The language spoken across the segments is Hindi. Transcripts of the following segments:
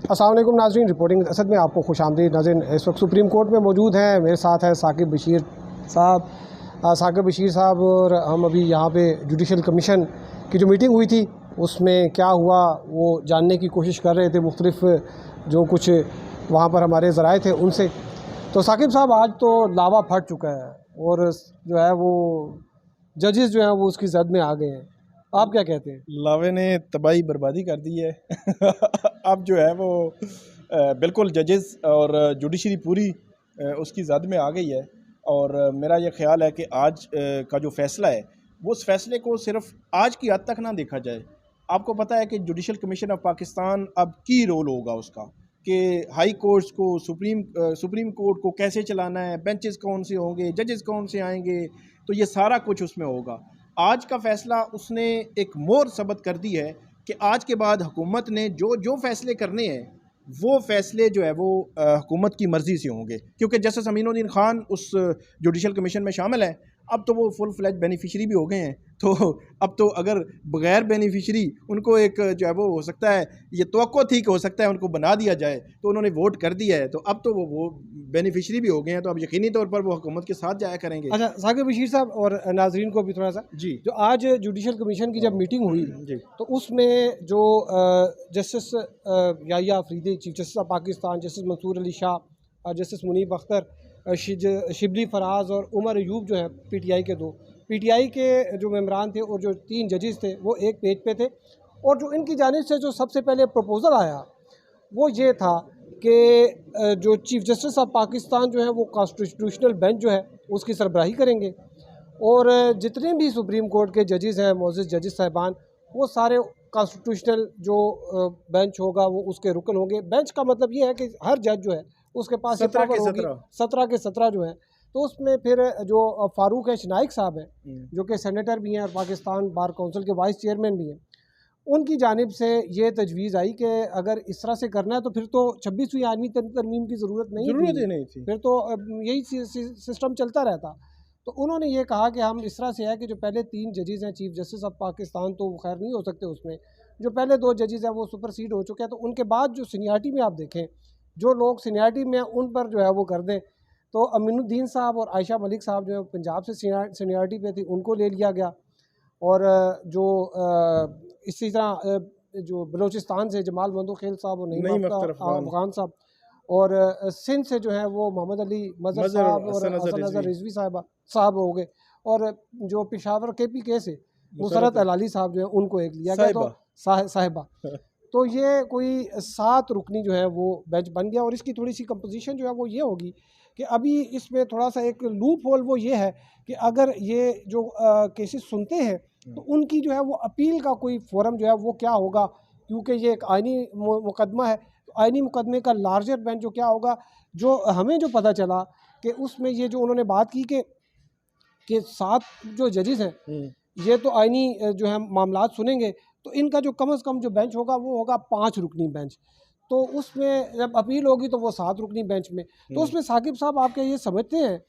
अस्सलाम वालेकुम नाज़रीन, रिपोर्टिंग असद में आपको खुशामदीद। नाज़रीन, इस वक्त सुप्रीम कोर्ट में मौजूद हैं, मेरे साथ है साकिब बशीर साहब। साकिब बशीर साहब और हम अभी यहाँ पे जुडिशल कमीशन की जो मीटिंग हुई थी उसमें क्या हुआ वो जानने की कोशिश कर रहे थे, मुख्तलिफ जो कुछ वहाँ पर हमारे ज़राए थे उनसे। तो साकिब साहब, आज तो लावा फट चुका है और जो है वो जजेस जो हैं वो उसकी जद में आ गए हैं। आप क्या कहते हैं? लावे ने तबाही बर्बादी कर दी है। अब जो है वो बिल्कुल जजेस और जुडिशरी पूरी उसकी जद में आ गई है। और मेरा ये ख्याल है कि आज का जो फ़ैसला है वो उस फैसले को सिर्फ आज की हद तक ना देखा जाए। आपको पता है कि जुडिशल कमीशन ऑफ पाकिस्तान अब की रोल होगा उसका कि हाई कोर्ट्स को, सुप्रीम कोर्ट को कैसे चलाना है, बेंचेस कौन से होंगे, जजेस कौन से आएंगे, तो ये सारा कुछ उसमें होगा। आज का फ़ैसला उसने एक मोहर सबत कर दी है कि आज के बाद हुकूमत ने जो जो फ़ैसले करने हैं वो फ़ैसले जो है वो हुकूमत की मर्ज़ी से होंगे, क्योंकि जस्टिस अमीनुद्दीन ख़ान उस जुडिशल कमीशन में शामिल हैं। अब तो वो फुल फ्लैज बेनिफिशरी भी हो गए हैं, तो अब तो अगर बग़ैर बेनिफिशरी उनको एक जो है वो हो सकता है, ये तवक्को थी कि हो सकता है उनको बना दिया जाए, तो उन्होंने वोट कर दिया है, तो अब तो वो बेनिफिशरी भी हो गए हैं, तो अब यकीनी तौर पर वो हुकूमत के साथ जाया करेंगे। अच्छा साकिब बशीर साहब और नाजरीन को भी थोड़ा सा, जी जो आज जुडिशल कमीशन की जब मीटिंग हुई जी तो उसमें जो justice Yahya Afridi, chief justice of Pakistan, justice Mansoor Ali Shah और जस्टिस मुनीब अख्तर, शिबली फराज और उमर अयूब जो हैं पीटीआई के दो, पीटीआई के जो मेम्बरान थे और जो 3 जजेस थे वो एक पेज पे थे। और जो इनकी जानिब से जो सबसे पहले प्रपोज़ल आया वो ये था कि जो चीफ जस्टिस ऑफ पाकिस्तान जो है वो कॉन्स्टिट्यूशनल बेंच जो है उसकी सरबराही करेंगे और जितने भी सुप्रीम कोर्ट के जजेस हैं, मोअज़्ज़ज़ जजेस साहिबान, वो सारे कॉन्स्टिट्यूशनल जो बेंच होगा वो उसके रुकन होंगे। बेंच का मतलब ये है कि हर जज जो है उसके पास 17 के 17 के 17 जो हैं। तो उसमें फिर जो फ़ारूक शनाइक साहब हैं जो कि सेनेटर भी हैं और पाकिस्तान बार काउंसिल के वाइस चेयरमैन भी हैं, उनकी जानिब से ये तजवीज़ आई कि अगर इस तरह से करना है तो फिर तो 26वीं आर्मी तरमीम की ज़रूरत नहीं थी। फिर तो यही सिस्टम चलता रहता। तो उन्होंने ये कहा कि हम इस तरह से है कि जो पहले 3 जजेस हैं चीफ जस्टिस ऑफ पाकिस्तान, तो वो खैर नहीं हो सकते उसमें, जो पहले 2 जजेस हैं वो सुपरसीड हो चुके हैं, तो उनके बाद जो सीनियरिटी में आप देखें, जो लोग सीनियरिटी में उन पर जो है वो कर दें। तो अमीनुद्दीन साहब और आयशा मलिक साहब जो है पंजाब से सीनियरिटी पे थी, उनको ले लिया गया। और जो इसी तरह जो बलूचिस्तान से जमाल बंदूखेल साहब और नईम अफ़गान साहब, और सिंध से जो है वो मोहम्मद अली मज़हर साहब और हसन नज़र रिजवी साहब हो गए। और जो पेशावर KPK से मुसरत अलाली साहब जो है उनको एक लिया गया, तो साहिबा। तो ये कोई 7 रुकनी जो है वो बेंच बन गया। और इसकी थोड़ी सी कंपोजिशन जो है वो ये होगी कि अभी इसमें थोड़ा सा एक लूप होल वो ये है कि अगर ये जो केसेस सुनते हैं तो उनकी जो है वो अपील का कोई फोरम जो है वो क्या होगा, क्योंकि ये एक आइनी मुकदमा है। तो आइनी मुकदमे का लार्जर बेंच जो क्या होगा, जो हमें जो पता चला कि उसमें ये जो उन्होंने बात की कि 7 जो जजेस हैं ये तो आइनी जो है मामलात सुनेंगे, तो इनका जो कम से कम जो बेंच होगा वो होगा 5 रुकनी बेंच। तो उसमें जब अपील होगी तो वो 7 रुकनी बेंच में। तो उसमें साकिब साहब आप क्या ये समझते हैं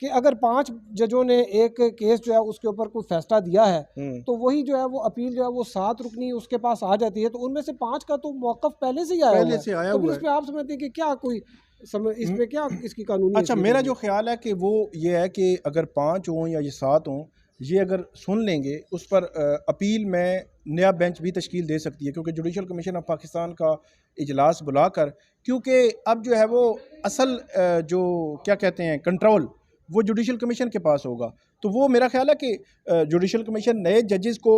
कि अगर 5 जजों ने एक केस जो है उसके ऊपर कोई फैसला दिया है तो वही जो है वो अपील जो है वो 7 रुकनी उसके पास आ जाती है, तो उनमें से 5 का तो मौक़िफ़ पहले से ही आया हुआ है। तो फिर इसमें आप समझते हैं कि क्या कोई इसमें क्या इसकी कानूनी? अच्छा, मेरा जो ख्याल है कि वो ये है कि अगर 5 हों या ये 7 हों, ये अगर सुन लेंगे उस पर अपील में नया बेंच भी तश्कील दे सकती है, क्योंकि जुडिशल कमीशन ऑफ पाकिस्तान का इजलास बुलाकर, क्योंकि अब जो है वो असल जो क्या कहते हैं कंट्रोल वो जुडिशल कमीशन के पास होगा। तो वो मेरा ख्याल है कि जुडिशल कमीशन नए जजेस को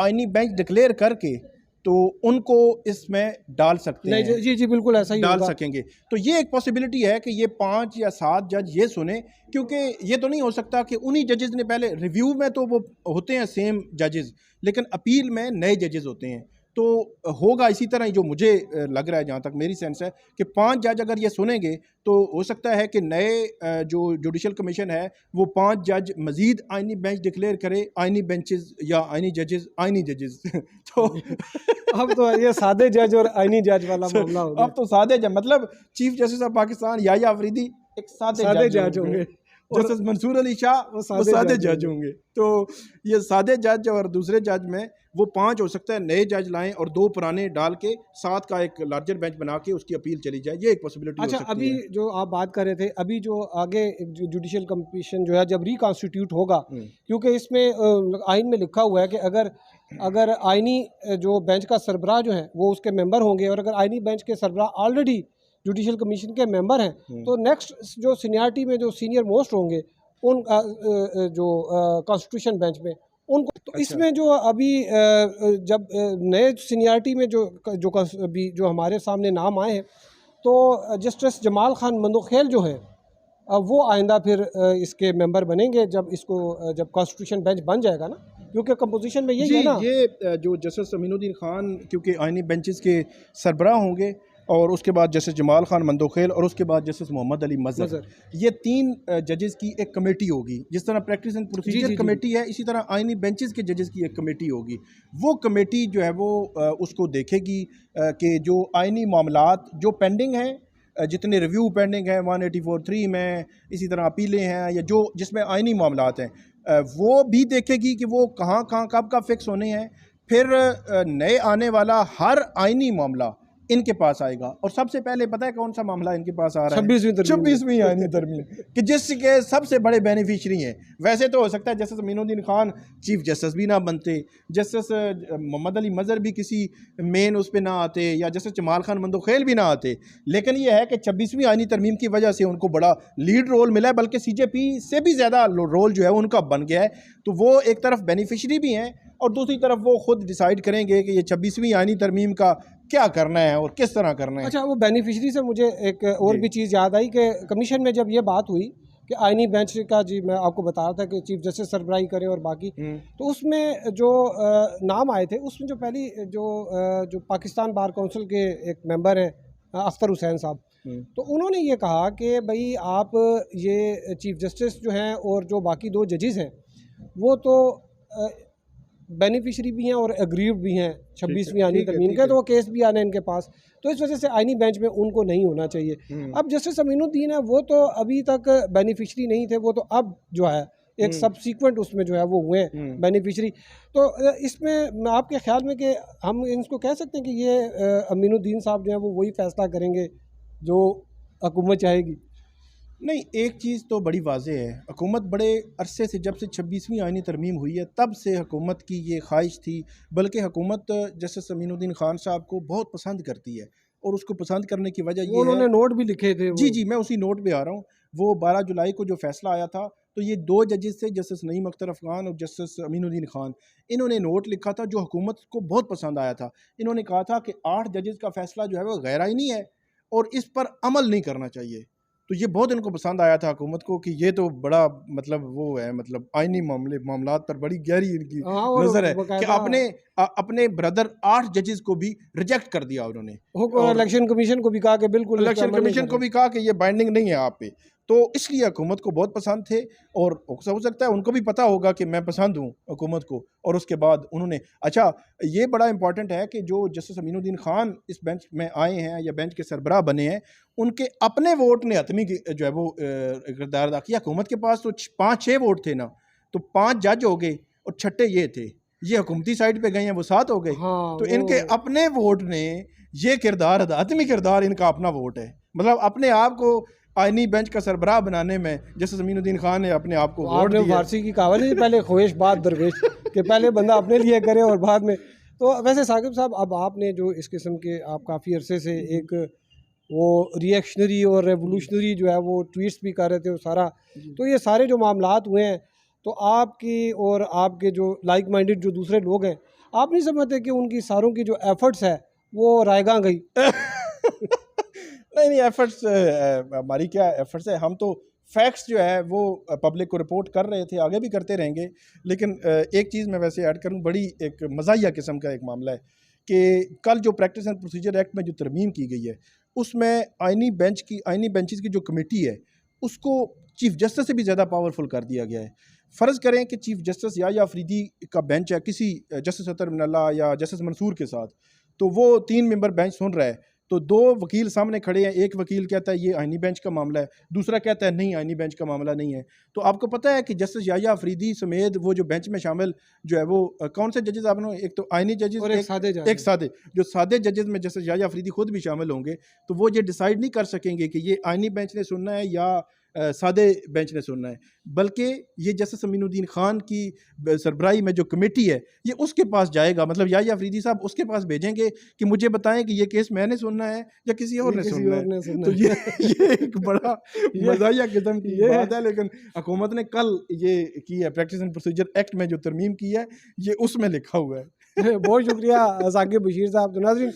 आइनी बेंच डिक्लेयर करके तो उनको इसमें डाल सकते हैं। जी बिल्कुल ऐसा ही डाल सकेंगे। तो ये एक पॉसिबिलिटी है कि ये 5 या 7 जज ये सुने, क्योंकि ये तो नहीं हो सकता कि उन्हीं जजेस ने पहले रिव्यू में तो वो होते हैं सेम जजेस, लेकिन अपील में नए जजेस होते हैं। तो होगा इसी तरह ही, जो मुझे लग रहा है, जहाँ तक मेरी सेंस है कि 5 जज अगर ये सुनेंगे तो हो सकता है कि नए जो जुडिशल कमीशन है वो 5 जज मज़ीद आइनी बेंच डिक्लेयर करे, आइनी बेंचेस या आइनी जजेस तो अब तो ये सादे जज और आइनी जज वाला मामला हो गया। अब तो सादे जज मतलब chief justice of Pakistan Yahya Afridi एक सादे जज होंगे। जस्टिस मंसूर अली शाह वो सादे जज होंगे। तो ये सादे जज और दूसरे जज में वो 5 हो सकता है, नए जज लाएं और 2 पुराने डाल के 7 का एक लार्जर बेंच बना के उसकी अपील चली जाए, ये एक पॉसिबिलिटी अच्छा, हो सकती अभी है। जो आप बात कर रहे थे, अभी जो आगे जुडिशल कमीशन जो है जब रिकॉन्स्टिट्यूट होगा, क्योंकि इसमें आइन में लिखा हुआ है कि अगर अगर आइनी जो बेंच का सरबराह जो है वो उसके मेंबर होंगे, और अगर आइनी बेंच के सरबराह ऑलरेडी जुडिशल कमीशन के मेंबर हैं, तो नेक्स्ट जो सीनियरिटी में जो सीनियर मोस्ट होंगे उन जो कॉन्स्टिट्यूशन बेंच में उनको, तो अच्छा। इसमें जो अभी जब नए सीनियरिटी में जो जो अभी जो हमारे सामने नाम आए हैं, तो जस्टिस जमाल खान मंदोखेल जो है वो आइंदा फिर इसके मेंबर बनेंगे जब इसको जब कॉन्स्टिट्यूशन बेंच बन जाएगा ना, क्योंकि कंपोजिशन में यही है ना। ये जो जस्टिस अमीनुद्दीन खान क्योंकि आइनी बेंचेस के सरबराह होंगे, और उसके बाद जस्टिस जमाल खान मंदोखेल, और उसके बाद जस्टिस मोहम्मद अली मजहर, ये 3 जजेस की एक कमेटी होगी। जिस तरह प्रैक्टिस एंड प्रोसीजर कमेटी है, इसी तरह आइनी बेंचेस के जजेस की एक कमेटी होगी। वो कमेटी जो है वो उसको देखेगी कि जो आइनी मामलात जो पेंडिंग हैं, जितने रिव्यू पेंडिंग हैं 184(3) में, इसी तरह अपीलें हैं, या जो जिसमें आइनी मामलात हैं, वो भी देखेगी कि वो कहाँ कहाँ कब फिक्स होने हैं। फिर नए आने वाला हर आइनी मामला इनके पास आएगा, और सबसे पहले पता है कौन सा मामला इनके पास आ रहा है? 26वीं आइनी तरमीम कि जिसके सबसे बड़े बेनिफिशरी हैं। वैसे तो हो सकता है justice Aminuddin Khan chief justice भी ना बनते, जस्टिस मोहम्मद अली मजहर भी किसी मेन उस पर ना आते, या जस्टिस जमाल खान मंदोखेल भी ना आते, लेकिन ये है कि 26वीं आइनी तरमीम की वजह से उनको बड़ा लीड रोल मिला है, बल्कि CJP से भी ज़्यादा रोल जो है उनका बन गया है। तो वो एक तरफ बेनिफिशरी भी हैं, और दूसरी तरफ वो खुद डिसाइड करेंगे कि ये 26वीं आइनी तरमीम का क्या करना है और किस तरह करना है। अच्छा, वो बेनिफिशरी से मुझे एक और भी चीज़ याद आई कि कमीशन में जब ये बात हुई कि आइनी बेंच का, जी मैं आपको बता रहा था कि चीफ जस्टिस सरबराही करें और बाकी, तो उसमें जो नाम आए थे उसमें जो पहली जो पाकिस्तान बार काउंसिल के एक मेंबर हैं अख्तर हुसैन साहब, तो उन्होंने ये कहा कि भाई आप ये चीफ जस्टिस जो हैं और जो बाकी 2 जजेस हैं वो तो बेनिफिशरी भी हैं और एग्रीव भी हैं 26वीं आइनी तरमीम के, तो वो केस भी आने इनके पास, तो इस वजह से आइनी बेंच में उनको नहीं होना चाहिए। अब जस्टिस अमीनुद्दीन है वो तो अभी तक बेनिफिशरी नहीं थे, वो तो अब जो है एक सबसीक्वेंट उसमें जो है वो हुए बेनिफिशरी। तो इसमें आपके ख्याल में कि हम इनको कह सकते हैं कि ये अमीनुद्दीन साहब जो है वो वही फैसला करेंगे जो हुकूमत चाहेगी? नहीं, एक चीज़ तो बड़ी वाज़ेह है, हुकूमत बड़े अरसे से, जब से 26वीं आइनी तरमीम हुई है तब से हुकूमत की ये ख्वाहिश थी, बल्कि हुकूमत जस्टिस अमीनुद्दीन खान साहब को बहुत पसंद करती है, और उसको पसंद करने की वजह ये है, उन्होंने नोट भी लिखे थे जी मैं उसी नोट पे आ रहा हूँ। वो 12 जुलाई को जो फैसला आया था, तो ये 2 जजेस थे, जस्टिस नईम अख्तर अफगान और जस्टिस अमीनुद्दीन खान। इन्होंने नोट लिखा था जो हुकूमत को बहुत पसंद आया था। इन्होंने कहा था कि 8 जजेस का फैसला जो है वो गैर आइनी है और इस पर अमल नहीं करना चाहिए। तो ये बहुत इनको पसंद आया था हुकूमत को कि ये तो बड़ा मतलब वो है, मतलब आइनी मामलात पर बड़ी गहरी इनकी नज़र है कि अपने ब्रदर 8 जजेस को भी रिजेक्ट कर दिया उन्होंने। इलेक्शन कमीशन को भी कहा कि बिल्कुल, इलेक्शन कमीशन को भी कहा कि ये बाइंडिंग नहीं है आप पे। तो इसलिए हुकूमत को बहुत पसंद थे, और हो सकता है उनको भी पता होगा कि मैं पसंद हूँ हुकूमत को, और उसके बाद उन्होंने, अच्छा ये बड़ा इंपॉर्टेंट है कि जो जस्टिस अमीनुद्दीन खान इस बेंच में आए हैं या बेंच के सरबराह बने हैं, उनके अपने वोट ने हतमी की जो है वो किरदार अदा किया। हुकूमत के पास तो 5-6 वोट थे ना, तो 5 जज हो गए और 6ठे ये थे, ये हुकूमती साइड पे गए हैं, वो 7 हो गए। हाँ, तो इनके अपने वोट ने ये किरदार अदा, हतमी किरदार इनका अपना वोट है, मतलब अपने आप को आइनी बेंच का सरबराह बनाने में जस्टिस अमीनुद्दीन खान ने अपने आप को वोट दिया। फारसी की कहावत है, पहले ख्वेश बाद दरवेश, कि पहले बंदा अपने लिए करे और बाद में। तो वैसे साकिब साहब, अब आपने जो इस किस्म के, आप काफ़ी अरसे से एक वो रिएक्शनरी और रेवोल्यूशनरी जो है वो ट्वीट्स भी कर रहे थे, वो सारा, तो ये सारे जो मामलात हुए हैं, तो आपकी और आपके जो लाइक माइंडेड जो दूसरे लोग हैं, आप नहीं समझते कि उनकी सारों की जो एफर्ट्स है वो रायगां गई? नहीं, एफर्ट्स हमारी क्या एफर्ट्स है, हम तो फैक्ट्स जो है वो पब्लिक को रिपोर्ट कर रहे थे, आगे भी करते रहेंगे। लेकिन एक चीज़ मैं वैसे ऐड करूं, बड़ी एक मज़ाहिया किस्म का एक मामला है कि कल जो प्रैक्टिस एंड प्रोसीजर एक्ट में जो तरमीम की गई है, उसमें आइनी बेंचेस की जो कमेटी है उसको चीफ जस्टिस से भी ज़्यादा पावरफुल कर दिया गया है। फ़र्ज़ करें कि चीफ जस्टिस या अफरीदी का बेंच है किसी जस्टिस अतर मिनल्ला या जस्टिस मंसूर के साथ, तो वो 3 मेंबर बेंच सुन रहा है तो दो वकील सामने खड़े हैं, एक वकील कहता है ये आइनी बेंच का मामला है, दूसरा कहता है नहीं आइनी बेंच का मामला नहीं है। तो आपको पता है कि जस्टिस याह्या अफरीदी समेत वो जो बेंच में शामिल जो है वो कौन से जजेस आपने, एक तो आइनी जजेस और एक सादे जो सादे जजेस में जस्टिस याह्या अफरीदी खुद भी शामिल होंगे, तो वो ये डिसाइड नहीं कर सकेंगे कि ये आइनी बेंच ने सुनना है या सादे बेंच ने सुनना है, बल्कि ये जस्टिस अमीनुद्दीन खान की सरबराही में जो कमेटी है ये उसके पास जाएगा। मतलब याह्या अफरीदी साहब उसके पास भेजेंगे कि मुझे बताएं कि ये केस मैंने सुनना है या किसी और ने सुनना है। तो ये एक बड़ा मज़ाहिया किस्म की बात है, लेकिन हुकूमत ने कल ये की है, प्रैक्टिस एंड प्रोसीजर एक्ट में जो तरमीम की है ये उसमें लिखा हुआ है। बहुत शुक्रिया साकिब बशीर साहब। तो नाज़रीन,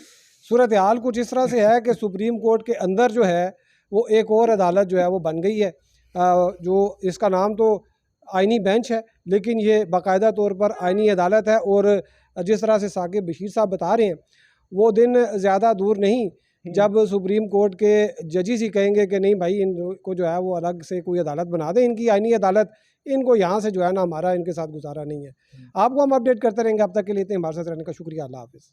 सूरत हाल कुछ इस तरह से है कि सुप्रीम कोर्ट के अंदर जो है वो एक और अदालत जो है वो बन गई है, जो इसका नाम तो आइनी बेंच है, लेकिन ये बाकायदा तौर पर आइनी अदालत है। और जिस तरह से साकिब बशीर साहब बता रहे हैं, वो दिन ज़्यादा दूर नहीं जब सुप्रीम कोर्ट के जजेस ही कहेंगे कि नहीं भाई, इनको जो है वो अलग से कोई अदालत बना दें, इनकी आइनी अदालत, इनको यहाँ से जो है ना हमारा इनके साथ गुजारा नहीं है। आपको हम अपडेट करते रहेंगे। अब तक के लिए हमारे साथ रहने का शुक्रिया। अल्लाह हाफ़िज़।